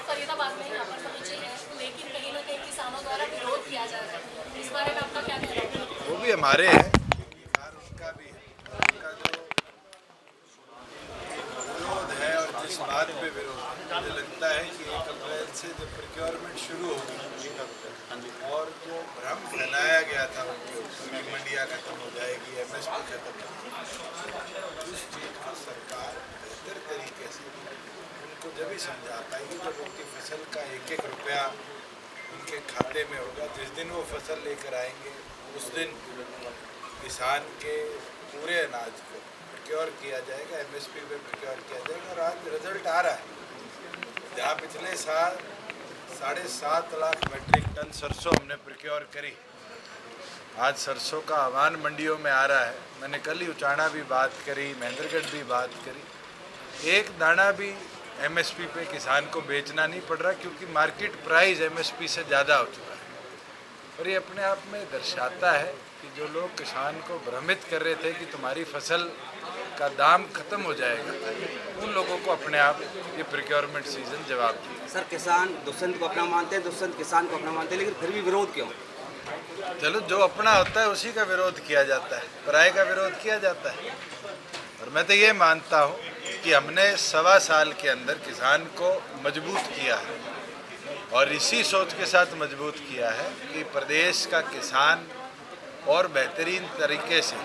आप फरीदाबाद में यहाँ पर पहुंचे हैं, लेकिन कहीं ना कहीं किसानों द्वारा विरोध किया जा रहा है, इस बारे में आपका क्या कहना है? वो भी हमारे हैं, उनका भी है। उनका जो विरोध है और जिस बात पे विरोध है, मुझे लगता है कि 1 अप्रैल से जब प्रोक्योरमेंट शुरू होगी और जो भ्रम फैलाया गया था उनके ऊपर कि मंडियाँ खत्म हो जाएगी, MSP खत्म हो जाएगी, उस चीज़ को सरकार बेहतर तरीके से उनको जब ही समझा पाएगी जब उनकी फसल का एक एक रुपया उनके खाते में होगा। जिस दिन वो फसल लेकर आएंगे उस दिन किसान के पूरे अनाज को प्रोक्योर किया जाएगा, MSP पे प्रोक्योर किया जाएगा। और आज रिजल्ट आ रहा है, जहाँ पिछले साल 7.5 लाख मेट्रिक टन सरसों हमने प्रोक्योर करी, आज सरसों का आह्वान मंडियों में आ रहा है। मैंने कल ही उचाना भी बात करी, महेंद्रगढ़ भी बात करी। एक दाना भी MSP पे किसान को बेचना नहीं पड़ रहा, क्योंकि मार्केट प्राइस MSP से ज़्यादा हो चुका है। और ये अपने आप में दर्शाता है कि जो लोग किसान को भ्रमित कर रहे थे कि तुम्हारी फसल का दाम खत्म हो जाएगा, उन लोगों को अपने आप ये प्रोक्योरमेंट सीजन जवाब दिया। सर, किसान दुष्यंत को अपना मानते हैं, दुष्यंत किसान को अपना मानते हैं, लेकिन फिर भी विरोध क्यों? चलो, जो अपना होता है उसी का विरोध किया जाता है, पराये का विरोध किया जाता है। और मैं तो ये मानता हूँ कि हमने 1.25 साल के अंदर किसान को मजबूत किया है, और इसी सोच के साथ मजबूत किया है कि प्रदेश का किसान और बेहतरीन तरीके से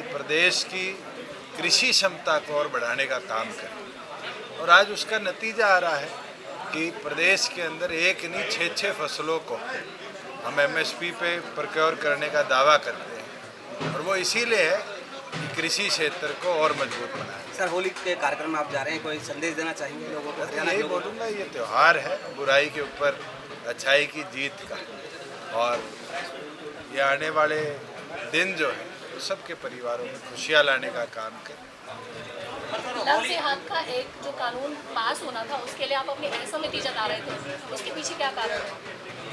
प्रदेश की कृषि क्षमता को और बढ़ाने का काम करें। और आज उसका नतीजा आ रहा है कि प्रदेश के अंदर एक नहीं 6 फसलों को हम MSP पे प्रोक्योर करने का दावा करते हैं, और वो इसीलिए है कि कृषि क्षेत्र को और मजबूत बनाए। सर, होली के कार्यक्रम में आप जा रहे हैं, कोई संदेश देना चाहेंगे लोगों को? हरियाणा यही के लोगों बोलूँगा, ये त्यौहार है बुराई के ऊपर अच्छाई की जीत का, और ये आने वाले दिन जो है वो सबके परिवारों में खुशियाँ लाने का काम करें। लव जिहाद का एक जो कानून पास होना था, उसके लिए आप अपनी असहमति जता रहे थे, उसके पीछे क्या कारण है?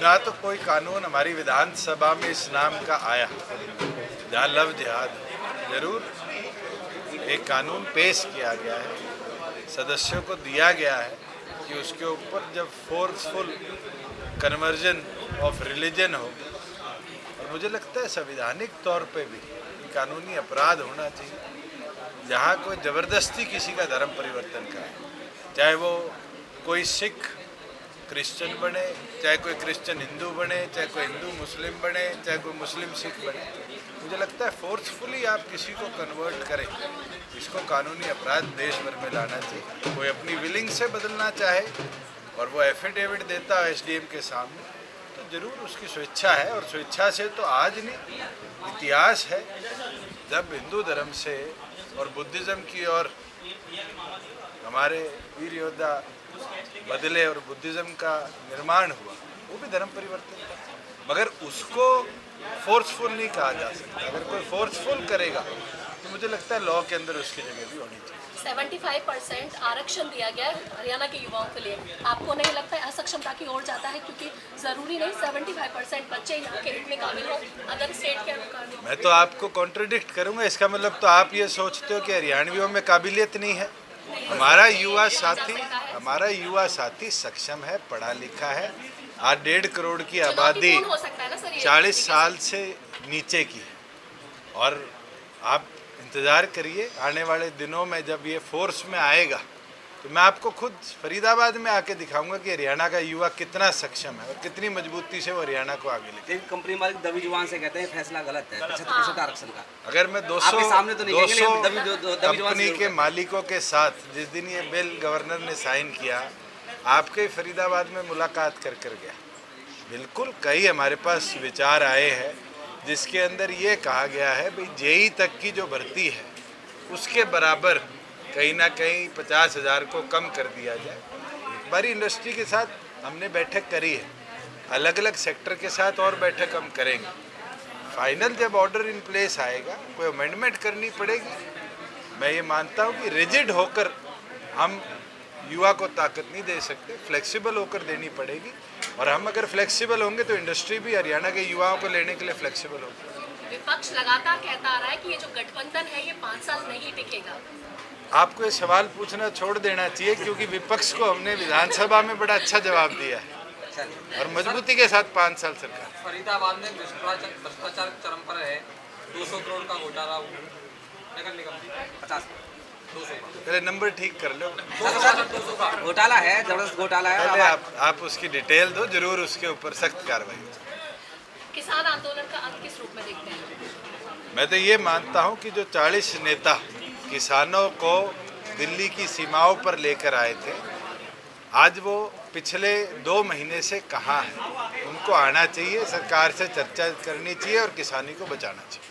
ना तो कोई कानून हमारी विधानसभा में इस नाम का आया जहाँ लव जिहाद है। जरूर एक कानून पेश किया गया है, सदस्यों को दिया गया है कि उसके ऊपर जब फोर्सफुल कन्वर्जन ऑफ रिलीजन हो, और मुझे लगता है संवैधानिक तौर पे भी कानूनी अपराध होना चाहिए जहाँ कोई ज़बरदस्ती किसी का धर्म परिवर्तन करे, चाहे वो कोई सिख क्रिश्चियन बने, चाहे कोई क्रिश्चियन हिंदू बने, चाहे कोई हिंदू मुस्लिम बने, चाहे कोई मुस्लिम सिख बने। मुझे लगता है फोर्सफुली आप किसी को कन्वर्ट करें, इसको कानूनी अपराध देश भर में लाना चाहिए। कोई अपनी विलिंग से बदलना चाहे और वो एफिडेविट देता है SDM के सामने, तो जरूर उसकी स्वेच्छा है। और स्वेच्छा से तो आज नहीं, इतिहास है, जब हिंदू धर्म से और बुद्धिज़्म की और हमारे वीर योद्धा बदले और बुद्धिज़्म का निर्माण हुआ, वो भी धर्म परिवर्तन था, मगर उसको फोर्सफुल नहीं कहा जा सकता। अगर कोई फोर्सफुल करेगा तो मुझे लगता है लॉ के अंदर उसकी जगह भी होनी चाहिए। 75% आरक्षण दिया गया है हरियाणा के युवाओं के लिए, आपको नहीं लगता है असक्षमता की ओर जाता है? क्योंकि जरूरी नहीं 75% बच्चे यहाँ के इतने काबिल हो अदर स्टेट के मुकाबले। मैं तो आपको कॉन्ट्रडिक्ट करूंगा, इसका मतलब तो आप ये सोचते हो कि हरियाणवियों में काबिलियत नहीं है। हमारा युवा साथी सक्षम है, पढ़ा लिखा है। आज 1.5 करोड़ की आबादी 40 साल से नीचे की है, और आप इंतज़ार करिए आने वाले दिनों में जब ये फोर्स में आएगा तो मैं आपको खुद फरीदाबाद में आके दिखाऊंगा कि हरियाणा का युवा कितना सक्षम है और कितनी मजबूती से वो हरियाणा को आगे ले। लेकिन कंपनी मालिक दबी जुबान से कहते हैं फैसला गलत है 75% आरक्षण का। अगर मैं 200 सामने तो नहीं कंपनी के मालिकों के साथ जिस दिन ये बिल गवर्नर ने साइन किया, आपके फरीदाबाद में मुलाकात कर गया, बिल्कुल कई हमारे पास विचार आए हैं जिसके अंदर ये कहा गया है भाई JEE तक की जो भर्ती है उसके बराबर कहीं ना कहीं 50,000 को कम कर दिया जाए। एक बारी इंडस्ट्री के साथ हमने बैठक करी है, अलग अलग सेक्टर के साथ और बैठक हम करेंगे। फाइनल जब ऑर्डर इन प्लेस आएगा कोई अमेंडमेंट करनी पड़ेगी। मैं ये मानता हूँ कि रिजिड होकर हम युवा को ताकत नहीं दे सकते, फ्लेक्सिबल होकर देनी पड़ेगी। और हम अगर फ्लेक्सिबल होंगे तो इंडस्ट्री भी हरियाणा के युवाओं को लेने के लिए फ्लेक्सिबल होगी। विपक्ष लगातार कहता आ रहा है कि ये जो गठबंधन है ये 5 साल नहीं टिकेगा। आपको ये सवाल पूछना छोड़ देना चाहिए क्योंकि विपक्ष को हमने विधानसभा में बड़ा अच्छा जवाब दिया है चलिए और मजबूती के साथ 5 साल सरकार। फरीदाबाद में भ्रष्टाचार चरम पर है। 200 करोड़ का घोटाला नगर निगम 50 पहले नंबर ठीक कर लो, घोटाला है, जबरदस्त घोटाला है। पहले अब आप उसकी डिटेल दो, जरूर उसके ऊपर सख्त कार्रवाई हो। किसान आंदोलन का अंत किस रूप में देखते हैं? मैं तो ये मानता हूँ कि जो 40 नेता किसानों को दिल्ली की सीमाओं पर लेकर आए थे, आज वो पिछले 2 महीने से कहाँ हैं? उनको आना चाहिए, सरकार से चर्चा करनी चाहिए और किसानी को बचाना चाहिए।